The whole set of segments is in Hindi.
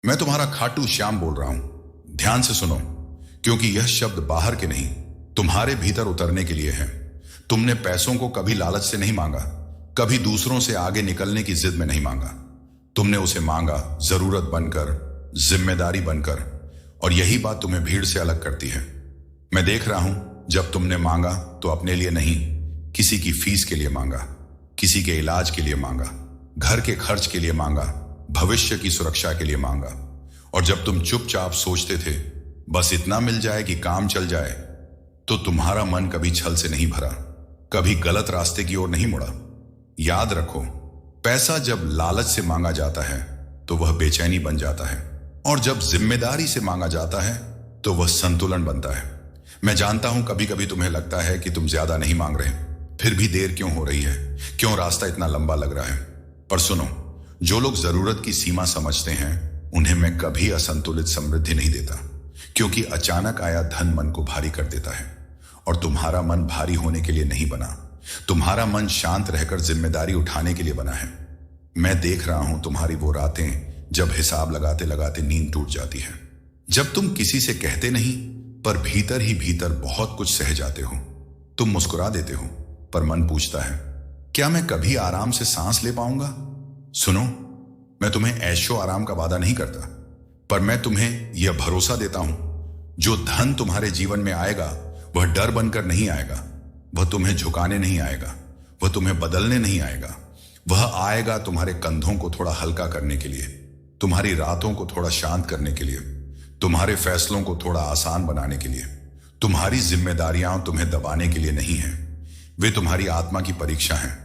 मैं तुम्हारा खाटू श्याम बोल रहा हूं। ध्यान से सुनो, क्योंकि यह शब्द बाहर के नहीं, तुम्हारे भीतर उतरने के लिए है। तुमने पैसों को कभी लालच से नहीं मांगा, कभी दूसरों से आगे निकलने की जिद में नहीं मांगा। तुमने उसे मांगा जरूरत बनकर, जिम्मेदारी बनकर, और यही बात तुम्हें भीड़ से अलग करती है। मैं देख रहा हूं, जब तुमने मांगा तो अपने लिए नहीं, किसी की फीस के लिए मांगा, किसी के इलाज के लिए मांगा, घर के खर्च के लिए मांगा, भविष्य की सुरक्षा के लिए मांगा। और जब तुम चुपचाप सोचते थे बस इतना मिल जाए कि काम चल जाए, तो तुम्हारा मन कभी छल से नहीं भरा, कभी गलत रास्ते की ओर नहीं मुड़ा। याद रखो, पैसा जब लालच से मांगा जाता है तो वह बेचैनी बन जाता है, और जब जिम्मेदारी से मांगा जाता है तो वह संतुलन बनता है। मैं जानता हूं कभी कभी तुम्हें लगता है कि तुम ज्यादा नहीं मांग रहे, फिर भी देर क्यों हो रही है, क्यों रास्ता इतना लंबा लग रहा है। पर सुनो, जो लोग जरूरत की सीमा समझते हैं उन्हें मैं कभी असंतुलित समृद्धि नहीं देता, क्योंकि अचानक आया धन मन को भारी कर देता है। और तुम्हारा मन भारी होने के लिए नहीं बना, तुम्हारा मन शांत रहकर जिम्मेदारी उठाने के लिए बना है। मैं देख रहा हूं तुम्हारी वो रातें जब हिसाब लगाते लगाते नींद टूट जाती है, जब तुम किसी से कहते नहीं पर भीतर ही भीतर बहुत कुछ सह जाते हो। तुम मुस्कुरा देते हो पर मन पूछता है, क्या मैं कभी आराम से सांस ले पाऊंगा। सुनो, मैं तुम्हें ऐशो आराम का वादा नहीं करता, पर मैं तुम्हें यह भरोसा देता हूं, जो धन तुम्हारे जीवन में आएगा वह डर बनकर नहीं आएगा, वह तुम्हें झुकाने नहीं आएगा, वह तुम्हें बदलने नहीं आएगा। वह आएगा तुम्हारे कंधों को थोड़ा हल्का करने के लिए, तुम्हारी रातों को थोड़ा शांत करने के लिए, तुम्हारे फैसलों को थोड़ा आसान बनाने के लिए। तुम्हारी जिम्मेदारियां तुम्हें दबाने के लिए नहीं है, वे तुम्हारी आत्मा की परीक्षा है,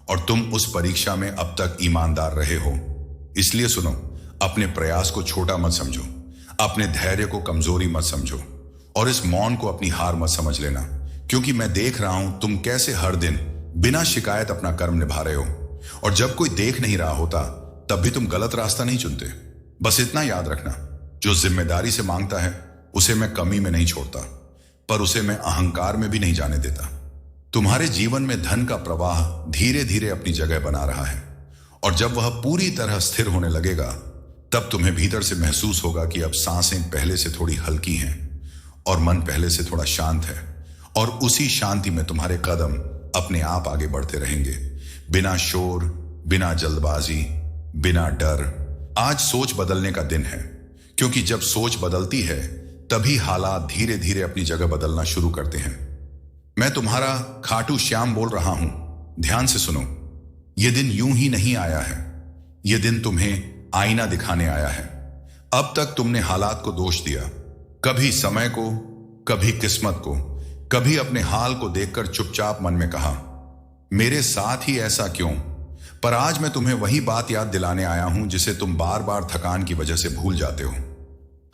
और तुम उस परीक्षा में अब तक ईमानदार रहे हो। इसलिए सुनो, अपने प्रयास को छोटा मत समझो, अपने धैर्य को कमजोरी मत समझो, और इस मौन को अपनी हार मत समझ लेना, क्योंकि मैं देख रहा हूं तुम कैसे हर दिन बिना शिकायत अपना कर्म निभा रहे हो, और जब कोई देख नहीं रहा होता तब भी तुम गलत रास्ता नहीं चुनते। बस इतना याद रखना, जो जिम्मेदारी से मांगता है उसे मैं कमी में नहीं छोड़ता, पर उसे मैं अहंकार में भी नहीं जाने देता। तुम्हारे जीवन में धन का प्रवाह धीरे धीरे अपनी जगह बना रहा है, और जब वह पूरी तरह स्थिर होने लगेगा तब तुम्हें भीतर से महसूस होगा कि अब सांसें पहले से थोड़ी हल्की हैं और मन पहले से थोड़ा शांत है, और उसी शांति में तुम्हारे कदम अपने आप आगे बढ़ते रहेंगे, बिना शोर, बिना जल्दबाजी, बिना डर। आज सोच बदलने का दिन है, क्योंकि जब सोच बदलती है तभी हालात धीरे धीरे अपनी जगह बदलना शुरू करते हैं। मैं तुम्हारा खाटू श्याम बोल रहा हूं। ध्यान से सुनो, यह दिन यूं ही नहीं आया है, यह दिन तुम्हें आईना दिखाने आया है। अब तक तुमने हालात को दोष दिया, कभी समय को, कभी किस्मत को, कभी अपने हाल को देखकर चुपचाप मन में कहा, मेरे साथ ही ऐसा क्यों। पर आज मैं तुम्हें वही बात याद दिलाने आया हूं जिसे तुम बार बार थकान की वजह से भूल जाते हो।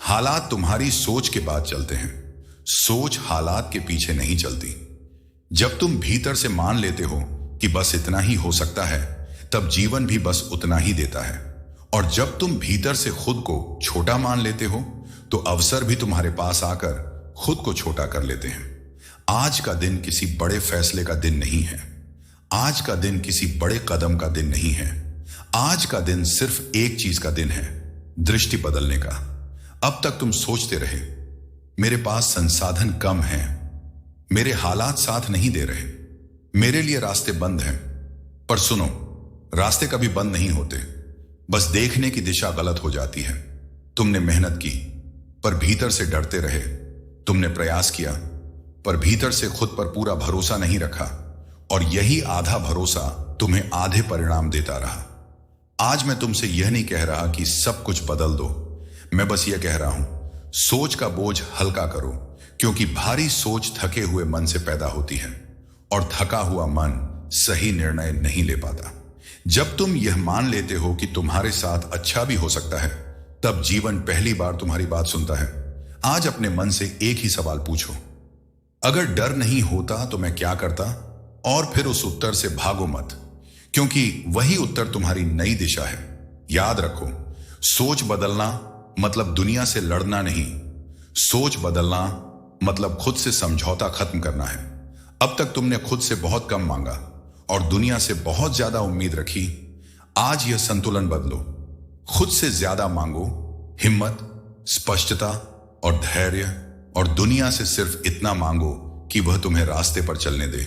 हालात तुम्हारी सोच के बाद चलते हैं, सोच हालात के पीछे नहीं चलती। जब तुम भीतर से मान लेते हो कि बस इतना ही हो सकता है, तब जीवन भी बस उतना ही देता है। और जब तुम भीतर से खुद को छोटा मान लेते हो, तो अवसर भी तुम्हारे पास आकर खुद को छोटा कर लेते हैं। आज का दिन किसी बड़े फैसले का दिन नहीं है, आज का दिन किसी बड़े कदम का दिन नहीं है। आज का दिन सिर्फ एक चीज का दिन है, दृष्टि बदलने का। अब तक तुम सोचते रहे, मेरे पास संसाधन कम है, मेरे हालात साथ नहीं दे रहे, मेरे लिए रास्ते बंद हैं। पर सुनो, रास्ते कभी बंद नहीं होते, बस देखने की दिशा गलत हो जाती है। तुमने मेहनत की पर भीतर से डरते रहे, तुमने प्रयास किया पर भीतर से खुद पर पूरा भरोसा नहीं रखा, और यही आधा भरोसा तुम्हें आधे परिणाम देता रहा। आज मैं तुमसे यह नहीं कह रहा कि सब कुछ बदल दो, मैं बस यह कह रहा हूं, सोच का बोझ हल्का करो, क्योंकि भारी सोच थके हुए मन से पैदा होती है, और थका हुआ मन सही निर्णय नहीं ले पाता। जब तुम यह मान लेते हो कि तुम्हारे साथ अच्छा भी हो सकता है, तब जीवन पहली बार तुम्हारी बात सुनता है। आज अपने मन से एक ही सवाल पूछो, अगर डर नहीं होता तो मैं क्या करता, और फिर उस उत्तर से भागो मत, क्योंकि वही उत्तर तुम्हारी नई दिशा है। याद रखो, सोच बदलना मतलब दुनिया से लड़ना नहीं, सोच बदलना मतलब खुद से समझौता खत्म करना है। अब तक तुमने खुद से बहुत कम मांगा और दुनिया से बहुत ज्यादा उम्मीद रखी। आज यह संतुलन बदलो, खुद से ज्यादा मांगो, हिम्मत, स्पष्टता और धैर्य, और दुनिया से सिर्फ इतना मांगो कि वह तुम्हें रास्ते पर चलने दे।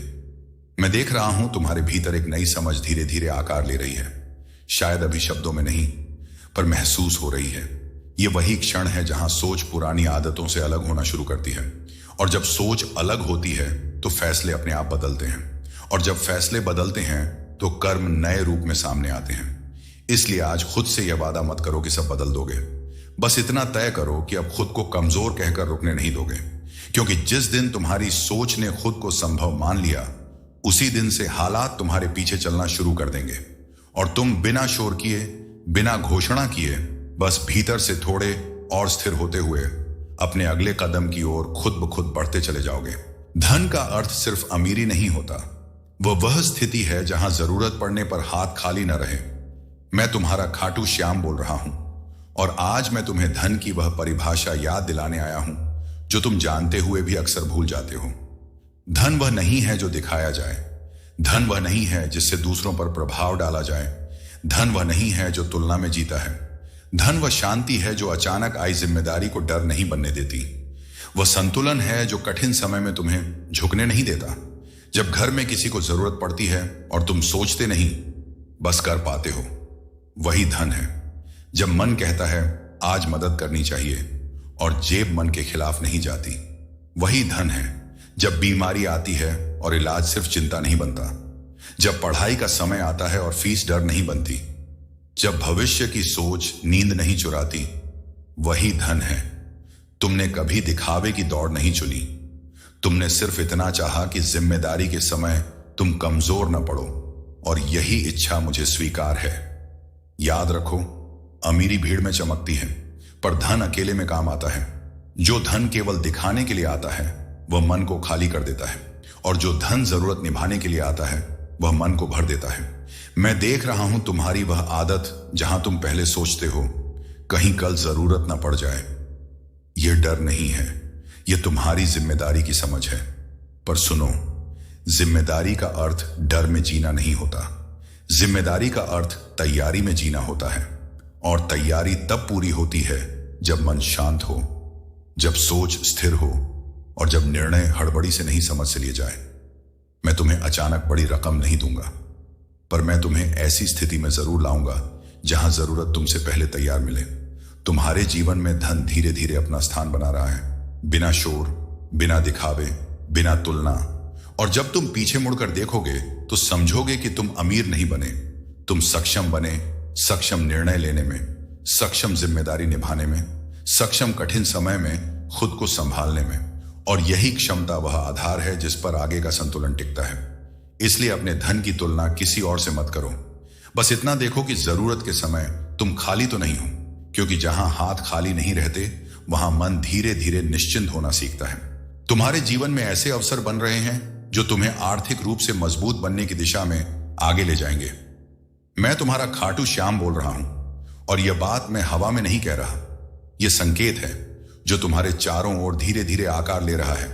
मैं देख रहा हूं तुम्हारे भीतर एक नई समझ धीरे धीरे आकार ले रही है। शायद अभी शब्दों में नहीं, पर महसूस हो रही है। ये वही क्षण है जहां सोच पुरानी आदतों से अलग होना शुरू करती है, और जब सोच अलग होती है तो फैसले अपने आप बदलते हैं, और जब फैसले बदलते हैं तो कर्म नए रूप में सामने आते हैं। इसलिए आज खुद से यह वादा मत करो कि सब बदल दोगे। बस इतना तय करो कि अब खुद को कमजोर कहकर रुकने नहीं दोगे, क्योंकि जिस दिन तुम्हारी सोच ने खुद को संभव मान लिया, उसी दिन से हालात तुम्हारे पीछे चलना शुरू कर देंगे, और तुम बिना शोर किए, बिना घोषणा किए, बस भीतर से थोड़े और स्थिर होते हुए अपने अगले कदम की ओर खुद ब खुद बढ़ते चले जाओगे। धन का अर्थ सिर्फ अमीरी नहीं होता, वह स्थिति है जहां जरूरत पड़ने पर हाथ खाली न रहे। मैं तुम्हारा खाटू श्याम बोल रहा हूं, और आज मैं तुम्हें धन की वह परिभाषा याद दिलाने आया हूं जो तुम जानते हुए भी अक्सर भूल जाते हो। धन वह नहीं है जो दिखाया जाए, धन वह नहीं है जिससे दूसरों पर प्रभाव डाला जाए, धन वह नहीं है जो तुलना में जीता है। धन वह शांति है जो अचानक आई जिम्मेदारी को डर नहीं बनने देती। वह संतुलन है जो कठिन समय में तुम्हें झुकने नहीं देता। जब घर में किसी को जरूरत पड़ती है और तुम सोचते नहीं, बस कर पाते हो, वही धन है। जब मन कहता है आज मदद करनी चाहिए और जेब मन के खिलाफ नहीं जाती, वही धन है। जब बीमारी आती है और इलाज सिर्फ चिंता नहीं बनता, जब पढ़ाई का समय आता है और फीस डर नहीं बनती, जब भविष्य की सोच नींद नहीं चुराती, वही धन है। तुमने कभी दिखावे की दौड़ नहीं चुनी, तुमने सिर्फ इतना चाहा कि जिम्मेदारी के समय तुम कमजोर न पड़ो, और यही इच्छा मुझे स्वीकार है। याद रखो, अमीरी भीड़ में चमकती है, पर धन अकेले में काम आता है। जो धन केवल दिखाने के लिए आता है वह मन को खाली कर देता है, और जो धन जरूरत निभाने के लिए आता है वह मन को भर देता है। मैं देख रहा हूं तुम्हारी वह आदत जहां तुम पहले सोचते हो कहीं कल जरूरत ना पड़ जाए। यह डर नहीं है, यह तुम्हारी जिम्मेदारी की समझ है। पर सुनो, जिम्मेदारी का अर्थ डर में जीना नहीं होता। जिम्मेदारी का अर्थ तैयारी में जीना होता है, और तैयारी तब पूरी होती है जब मन शांत हो, जब सोच स्थिर हो, और जब निर्णय हड़बड़ी से नहीं समझ से लिए जाए। मैं तुम्हें अचानक बड़ी रकम नहीं दूंगा, पर मैं तुम्हें ऐसी स्थिति में जरूर लाऊंगा जहां जरूरत तुमसे पहले तैयार मिले। तुम्हारे जीवन में धन धीरे धीरे अपना स्थान बना रहा है, बिना शोर, बिना दिखावे, बिना तुलना। और जब तुम पीछे मुड़कर देखोगे तो समझोगे कि तुम अमीर नहीं बने, तुम सक्षम बने। सक्षम निर्णय लेने में, सक्षम जिम्मेदारी निभाने में, सक्षम कठिन समय में खुद को संभालने में। और यही क्षमता वह आधार है जिस पर आगे का संतुलन टिकता है। इसलिए अपने धन की तुलना किसी और से मत करो। बस इतना देखो कि जरूरत के समय तुम खाली तो नहीं हो, क्योंकि जहां हाथ खाली नहीं रहते वहां मन धीरे धीरे निश्चिंत होना सीखता है। तुम्हारे जीवन में ऐसे अवसर बन रहे हैं जो तुम्हें आर्थिक रूप से मजबूत बनने की दिशा में आगे ले जाएंगे। मैं तुम्हारा खाटू श्याम बोल रहा हूं, और यह बात मैं हवा में नहीं कह रहा। यह संकेत है जो तुम्हारे चारों ओर धीरे धीरे आकार ले रहा है।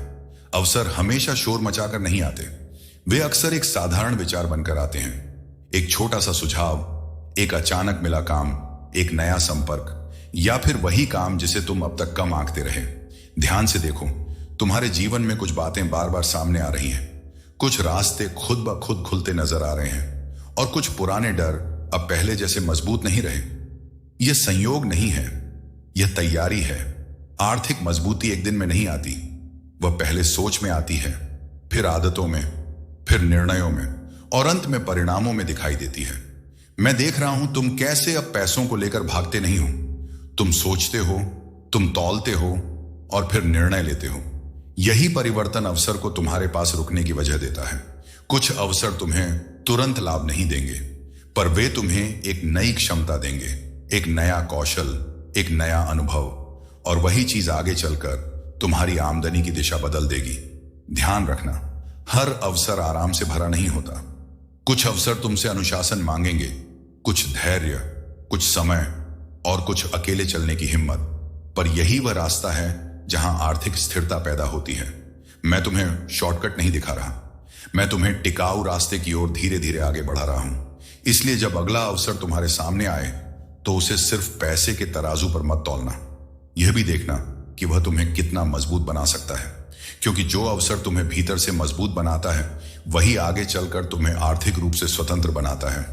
अवसर हमेशा शोर मचाकर नहीं आते, वे अक्सर एक साधारण विचार बनकर आते हैं। एक छोटा सा सुझाव, एक अचानक मिला काम, एक नया संपर्क, या फिर वही काम जिसे तुम अब तक कम आंकते रहे। ध्यान से देखो, तुम्हारे जीवन में कुछ बातें बार बार सामने आ रही हैं। कुछ रास्ते खुद ब खुद खुलते नजर आ रहे हैं, और कुछ पुराने डर अब पहले जैसे मजबूत नहीं रहे। यह संयोग नहीं है, यह तैयारी है। आर्थिक मजबूती एक दिन में नहीं आती, वह पहले सोच में आती है, फिर आदतों में, फिर निर्णयों में, और अंत में परिणामों में दिखाई देती है। मैं देख रहा हूं तुम कैसे अब पैसों को लेकर भागते नहीं हो। तुम सोचते हो, तुम तौलते हो, और फिर निर्णय लेते हो। यही परिवर्तन अवसर को तुम्हारे पास रुकने की वजह देता है। कुछ अवसर तुम्हें तुरंत लाभ नहीं देंगे, पर वे तुम्हें एक नई क्षमता देंगे, एक नया कौशल, एक नया अनुभव, और वही चीज आगे चलकर तुम्हारी आमदनी की दिशा बदल देगी। ध्यान रखना, हर अवसर आराम से भरा नहीं होता। कुछ अवसर तुमसे अनुशासन मांगेंगे, कुछ धैर्य, कुछ समय, और कुछ अकेले चलने की हिम्मत। पर यही वह रास्ता है जहां आर्थिक स्थिरता पैदा होती है। मैं तुम्हें शॉर्टकट नहीं दिखा रहा, मैं तुम्हें टिकाऊ रास्ते की ओर धीरे धीरे आगे बढ़ा रहा हूं। इसलिए जब अगला अवसर तुम्हारे सामने आए तो उसे सिर्फ पैसे के तराजू पर मत तौलना। यह भी देखना कि वह तुम्हें कितना मजबूत बना सकता है, क्योंकि जो अवसर तुम्हें भीतर से मजबूत बनाता है वही आगे चलकर तुम्हें आर्थिक रूप से स्वतंत्र बनाता है।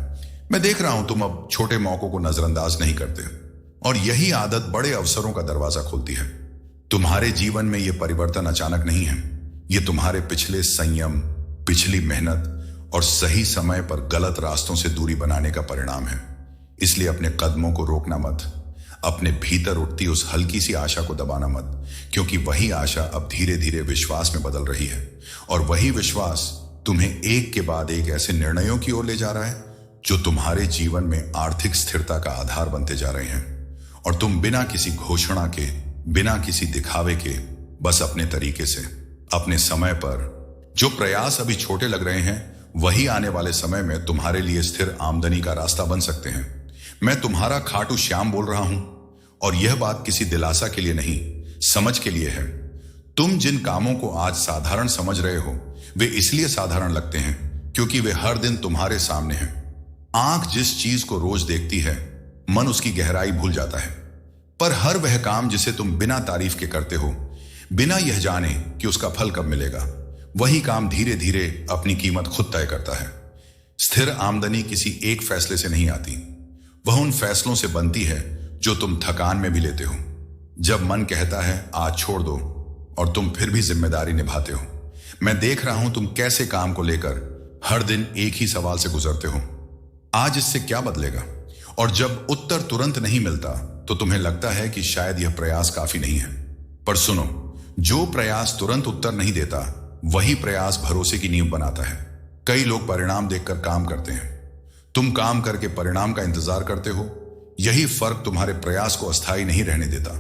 मैं देख रहा हूं तुम अब छोटे मौकों को नजरअंदाज नहीं करते, और यही आदत बड़े अवसरों का दरवाजा खोलती है। तुम्हारे जीवन में यह परिवर्तन अचानक नहीं है, यह तुम्हारे पिछले संयम, पिछली मेहनत और सही समय पर गलत रास्तों से दूरी बनाने का परिणाम है। इसलिए अपने कदमों को रोकना मत, अपने भीतर उठती उस हल्की सी आशा को दबाना मत, क्योंकि वही आशा अब धीरे धीरे विश्वास में बदल रही है, और वही विश्वास तुम्हें एक के बाद एक ऐसे निर्णयों की ओर ले जा रहा है जो तुम्हारे जीवन में आर्थिक स्थिरता का आधार बनते जा रहे हैं। और तुम बिना किसी घोषणा के, बिना किसी दिखावे के, बस अपने तरीके से, अपने समय पर, जो प्रयास अभी छोटे लग रहे हैं वही आने वाले समय में तुम्हारे लिए स्थिर आमदनी का रास्ता बन सकते हैं। मैं तुम्हारा खाटू श्याम बोल रहा हूं, और यह बात किसी दिलासा के लिए नहीं, समझ के लिए है। तुम जिन कामों को आज साधारण समझ रहे हो वे इसलिए साधारण लगते हैं क्योंकि वे हर दिन तुम्हारे सामने हैं। आंख जिस चीज को रोज देखती है, मन उसकी गहराई भूल जाता है, पर हर वह काम जिसे तुम बिना तारीफ के करते हो, बिना यह जाने कि उसका फल कब मिलेगा, वही काम धीरे धीरे अपनी कीमत खुद तय करता है। स्थिर आमदनी किसी एक फैसले से नहीं आती, वह उन फैसलों से बनती है जो तुम थकान में भी लेते हो, जब मन कहता है आज छोड़ दो, और तुम फिर भी जिम्मेदारी निभाते हो। मैं देख रहा हूं तुम कैसे काम को लेकर हर दिन एक ही सवाल से गुजरते हो, आज इससे क्या बदलेगा, और जब उत्तर तुरंत नहीं मिलता तो तुम्हें लगता है कि शायद यह प्रयास काफी नहीं है। पर सुनो, जो प्रयास तुरंत उत्तर नहीं देता वही प्रयास भरोसे की नींव बनाता है। कई लोग परिणाम देखकर काम करते हैं, तुम काम करके परिणाम का इंतजार करते हो। यही फर्क तुम्हारे प्रयास को अस्थायी नहीं रहने देता।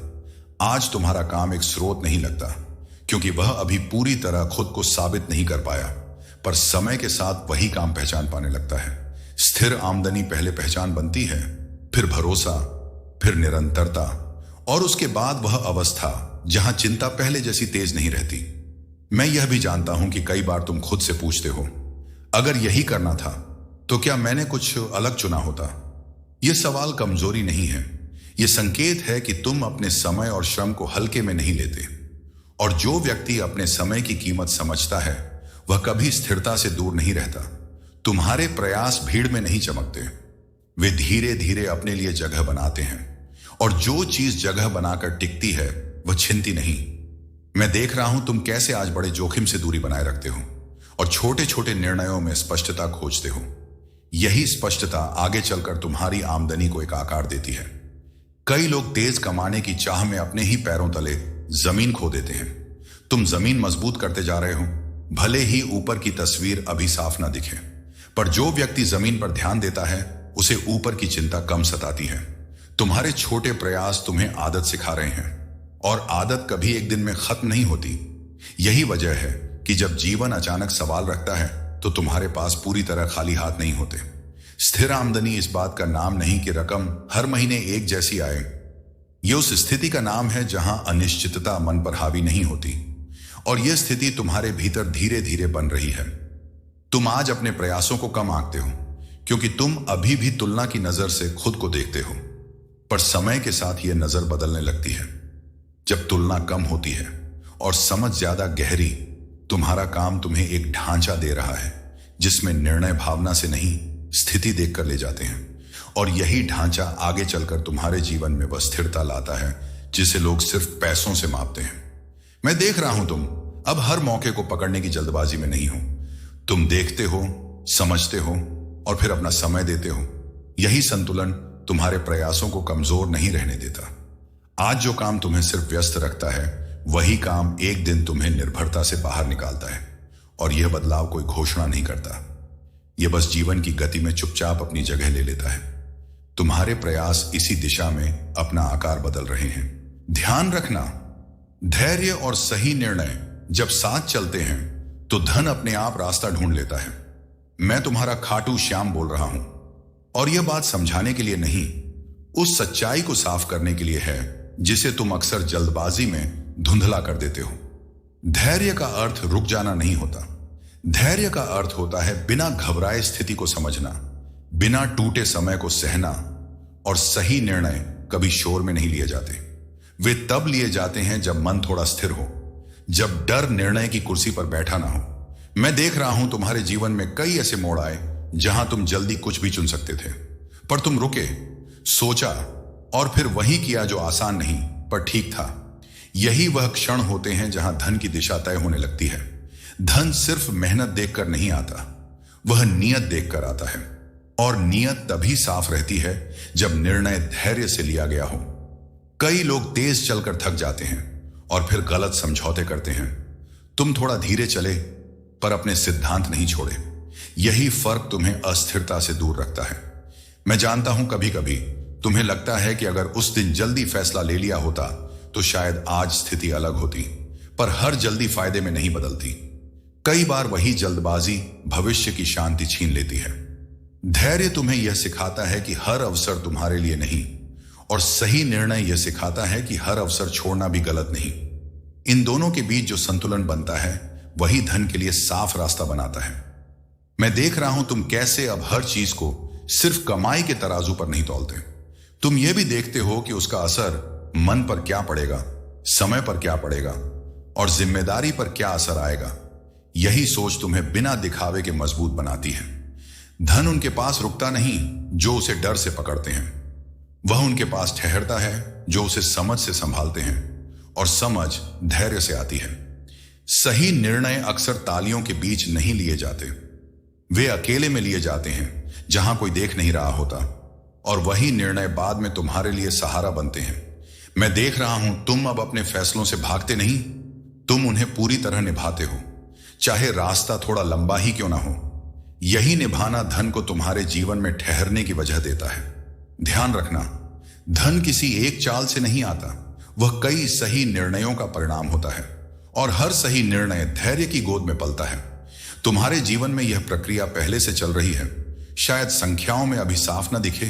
आज तुम्हारा काम एक स्रोत नहीं लगता क्योंकि वह अभी पूरी तरह खुद को साबित नहीं कर पाया, पर समय के साथ वही काम पहचान पाने लगता है। स्थिर आमदनी पहले पहचान बनती है, फिर भरोसा, फिर निरंतरता, और उसके बाद वह अवस्था जहां चिंता पहले जैसी तेज नहीं रहती। मैं यह भी जानता हूं कि कई बार तुम खुद से पूछते हो, अगर यही करना था तो क्या मैंने कुछ अलग चुना होता। यह सवाल कमजोरी नहीं है, यह संकेत है कि तुम अपने समय और श्रम को हल्के में नहीं लेते। और जो व्यक्ति अपने समय की कीमत समझता है वह कभी स्थिरता से दूर नहीं रहता। तुम्हारे प्रयास भीड़ में नहीं चमकते, वे धीरे धीरे अपने लिए जगह बनाते हैं, और जो चीज जगह बनाकर टिकती है वह छिनती नहीं। मैं देख रहा हूं तुम कैसे आज बड़े जोखिम से दूरी बनाए रखते हो और छोटे छोटे निर्णयों में स्पष्टता खोजते हो। यही स्पष्टता आगे चलकर तुम्हारी आमदनी को एक आकार देती है। कई लोग तेज कमाने की चाह में अपने ही पैरों तले जमीन खो देते हैं। तुम जमीन मजबूत करते जा रहे हो, भले ही ऊपर की तस्वीर अभी साफ ना दिखे, पर जो व्यक्ति जमीन पर ध्यान देता है उसे ऊपर की चिंता कम सताती है। तुम्हारे छोटे प्रयास तुम्हें आदत सिखा रहे हैं, और आदत कभी एक दिन में खत्म नहीं होती। यही वजह है कि जब जीवन अचानक सवाल रखता है तो तुम्हारे पास पूरी तरह खाली हाथ नहीं होते। स्थिर आमदनी इस बात का नाम नहीं कि रकम हर महीने एक जैसी आए। यह उस स्थिति का नाम है जहां अनिश्चितता मन पर हावी नहीं होती, और यह स्थिति तुम्हारे भीतर धीरे धीरे बन रही है। तुम आज अपने प्रयासों को कम आंकते हो क्योंकि तुम अभी भी तुलना की नजर से खुद को देखते हो, पर समय के साथ यह नजर बदलने लगती है। जब तुलना कम होती है और समझ ज्यादा गहरी, तुम्हारा काम तुम्हें एक ढांचा दे रहा है जिसमें निर्णय भावना से नहीं स्थिति देखकर ले जाते हैं, और यही ढांचा आगे चलकर तुम्हारे जीवन में वह स्थिरता लाता है जिसे लोग सिर्फ पैसों से मापते हैं। मैं देख रहा हूं तुम अब हर मौके को पकड़ने की जल्दबाजी में नहीं हो। तुम देखते हो, समझते हो और फिर अपना समय देते हो। यही संतुलन तुम्हारे प्रयासों को कमजोर नहीं रहने देता। आज जो काम तुम्हें सिर्फ व्यस्त रखता है वही काम एक दिन तुम्हें निर्भरता से बाहर निकालता है, और यह बदलाव कोई घोषणा नहीं करता, यह बस जीवन की गति में चुपचाप अपनी जगह ले लेता है। तुम्हारे प्रयास इसी दिशा में अपना आकार बदल रहे हैं। ध्यान रखना, धैर्य और सही निर्णय जब साथ चलते हैं तो धन अपने आप रास्ता ढूंढ लेता है। मैं तुम्हारा खाटू श्याम बोल रहा हूं, और यह बात समझाने के लिए नहीं, उस सच्चाई को साफ करने के लिए है जिसे तुम अक्सर जल्दबाजी में धुंधला कर देते हो। धैर्य का अर्थ रुक जाना नहीं होता। धैर्य का अर्थ होता है बिना घबराए स्थिति को समझना, बिना टूटे समय को सहना, और सही निर्णय कभी शोर में नहीं लिए जाते। वे तब लिए जाते हैं जब मन थोड़ा स्थिर हो, जब डर निर्णय की कुर्सी पर बैठा ना हो। मैं देख रहा हूं तुम्हारे जीवन में कई ऐसे मोड़ आए जहां तुम जल्दी कुछ भी चुन सकते थे, पर तुम रुके, सोचा और फिर वही किया जो आसान नहीं पर ठीक था। यही वह क्षण होते हैं जहां धन की दिशा तय होने लगती है। धन सिर्फ मेहनत देखकर नहीं आता, वह नियत देखकर आता है, और नियत तभी साफ रहती है जब निर्णय धैर्य से लिया गया हो। कई लोग तेज चलकर थक जाते हैं और फिर गलत समझौते करते हैं। तुम थोड़ा धीरे चले पर अपने सिद्धांत नहीं छोड़े। यही फर्क तुम्हें अस्थिरता से दूर रखता है। मैं जानता हूं कभी कभी तुम्हें लगता है कि अगर उस दिन जल्दी फैसला ले लिया होता तो शायद आज स्थिति अलग होती, पर हर जल्दी फायदे में नहीं बदलती। कई बार वही जल्दबाजी भविष्य की शांति छीन लेती है। धैर्य तुम्हें यह सिखाता है कि हर अवसर तुम्हारे लिए नहीं, और सही निर्णय यह सिखाता है कि हर अवसर छोड़ना भी गलत नहीं। इन दोनों के बीच जो संतुलन बनता है वही धन के लिए साफ रास्ता बनाता है। मैं देख रहा हूं तुम कैसे अब हर चीज को सिर्फ कमाई के तराजू पर नहीं तौलते। तुम यह भी देखते हो कि उसका असर मन पर क्या पड़ेगा, समय पर क्या पड़ेगा और जिम्मेदारी पर क्या असर आएगा। यही सोच तुम्हें बिना दिखावे के मजबूत बनाती है। धन उनके पास रुकता नहीं जो उसे डर से पकड़ते हैं, वह उनके पास ठहरता है जो उसे समझ से संभालते हैं, और समझ धैर्य से आती है। सही निर्णय अक्सर तालियों के बीच नहीं लिए जाते, वे अकेले में लिए जाते हैं जहां कोई देख नहीं रहा होता, और वही निर्णय बाद में तुम्हारे लिए सहारा बनते हैं। मैं देख रहा हूं तुम अब अपने फैसलों से भागते नहीं, तुम उन्हें पूरी तरह निभाते हो, चाहे रास्ता थोड़ा लंबा ही क्यों ना हो। यही निभाना धन को तुम्हारे जीवन में ठहरने की वजह देता है। ध्यान रखना, धन किसी एक चाल से नहीं आता, वह कई सही निर्णयों का परिणाम होता है, और हर सही निर्णय धैर्य की गोद में पलता है। तुम्हारे जीवन में यह प्रक्रिया पहले से चल रही है, शायद संख्याओं में अभी साफ न दिखे,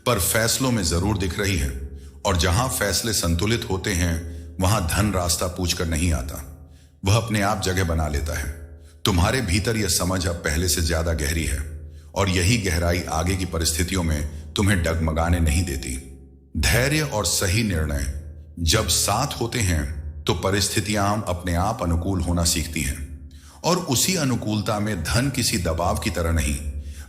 पर फैसलों में जरूर दिख रही है। और जहां फैसले संतुलित होते हैं वहां धन रास्ता पूछकर नहीं आता, वह अपने आप जगह बना लेता है। तुम्हारे भीतर यह समझ अब पहले से ज्यादा गहरी है, और यही गहराई आगे की परिस्थितियों में तुम्हें डगमगाने नहीं देती। धैर्य और सही निर्णय जब साथ होते हैं तो परिस्थितियां अपने आप अनुकूल होना सीखती हैं, और उसी अनुकूलता में धन किसी दबाव की तरह नहीं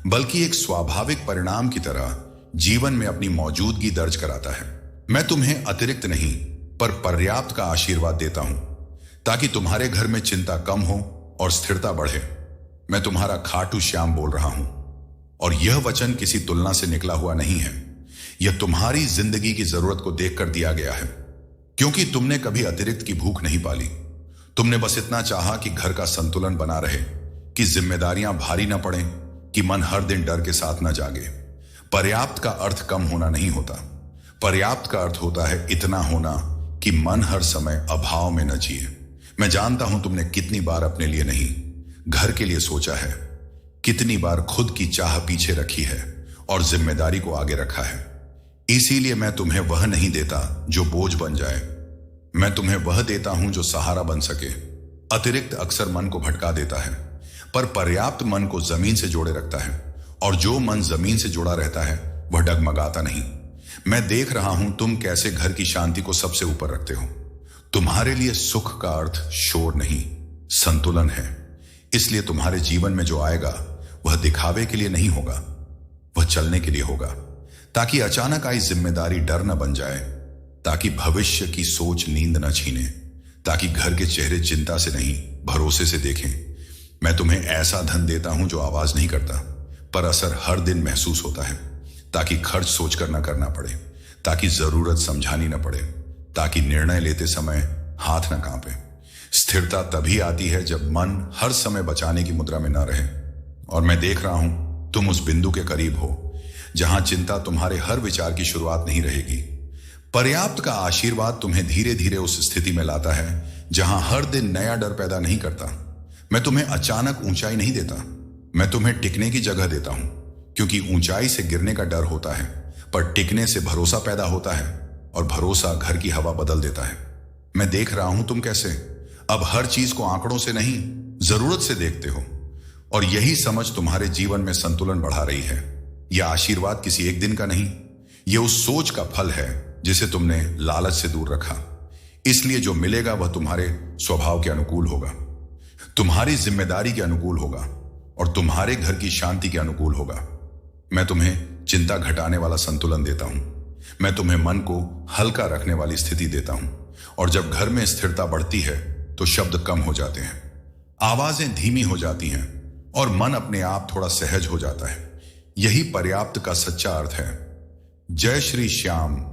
बल्कि एक स्वाभाविक परिणाम की तरह जीवन में अपनी मौजूदगी दर्ज कराता है। मैं तुम्हें अतिरिक्त नहीं पर पर्याप्त का आशीर्वाद देता हूं, ताकि तुम्हारे घर में चिंता कम हो और स्थिरता बढ़े। मैं तुम्हारा खाटू श्याम बोल रहा हूं, और यह वचन किसी तुलना से निकला हुआ नहीं है। यह तुम्हारी जिंदगी की जरूरत को देखकर दिया गया है, क्योंकि तुमने कभी अतिरिक्त की भूख नहीं पाली। तुमने बस इतना चाहा कि घर का संतुलन बना रहे, कि जिम्मेदारियां भारी न पड़ें, कि मन हर दिन डर के साथ न जागे। पर्याप्त का अर्थ कम होना नहीं होता, पर्याप्त का अर्थ होता है इतना होना कि मन हर समय अभाव में न जिए। मैं जानता हूं तुमने कितनी बार अपने लिए नहीं, घर के लिए सोचा है, कितनी बार खुद की चाह पीछे रखी है और जिम्मेदारी को आगे रखा है। इसीलिए मैं तुम्हें वह नहीं देता जो बोझ बन जाए, मैं तुम्हें वह देता हूं जो सहारा बन सके। अतिरिक्त अक्सर मन को भटका देता है, पर पर्याप्त मन को जमीन से जोड़े रखता है, और जो मन जमीन से जुड़ा रहता है वह डगमगाता नहीं। मैं देख रहा हूं तुम कैसे घर की शांति को सबसे ऊपर रखते हो। तुम्हारे लिए सुख का अर्थ शोर नहीं, संतुलन है। इसलिए तुम्हारे जीवन में जो आएगा वह दिखावे के लिए नहीं होगा, वह चलने के लिए होगा, ताकि अचानक आई जिम्मेदारी डर न बन जाए, ताकि भविष्य की सोच नींद न छीने, ताकि घर के चेहरे चिंता से नहीं भरोसे से देखें। मैं तुम्हें ऐसा धन देता हूं जो आवाज नहीं करता, पर असर हर दिन महसूस होता है, ताकि खर्च सोचकर न करना पड़े, ताकि जरूरत समझानी न पड़े, ताकि निर्णय लेते समय हाथ न कांपे। स्थिरता तभी आती है जब मन हर समय बचाने की मुद्रा में न रहे, और मैं देख रहा हूं तुम उस बिंदु के करीब हो जहां चिंता तुम्हारे हर विचार की शुरुआत नहीं रहेगी। पर्याप्त का आशीर्वाद तुम्हें धीरे धीरे उस स्थिति में लाता है जहां हर दिन नया डर पैदा नहीं करता। मैं तुम्हें अचानक ऊंचाई नहीं देता, मैं तुम्हें टिकने की जगह देता हूं, क्योंकि ऊंचाई से गिरने का डर होता है, पर टिकने से भरोसा पैदा होता है, और भरोसा घर की हवा बदल देता है। मैं देख रहा हूं तुम कैसे अब हर चीज को आंकड़ों से नहीं जरूरत से देखते हो, और यही समझ तुम्हारे जीवन में संतुलन बढ़ा रही है। यह आशीर्वाद किसी एक दिन का नहीं, यह उस सोच का फल है जिसे तुमने लालच से दूर रखा। इसलिए जो मिलेगा वह तुम्हारे स्वभाव के अनुकूल होगा, तुम्हारी जिम्मेदारी के अनुकूल होगा और तुम्हारे घर की शांति के अनुकूल होगा। मैं तुम्हें चिंता घटाने वाला संतुलन देता हूं। मैं तुम्हें मन को हल्का रखने वाली स्थिति देता हूं। और जब घर में स्थिरता बढ़ती है तो शब्द कम हो जाते हैं, आवाजें धीमी हो जाती हैं और मन अपने आप थोड़ा सहज हो जाता है। यही पर्याप्त का सच्चा अर्थ है। जय श्री श्याम।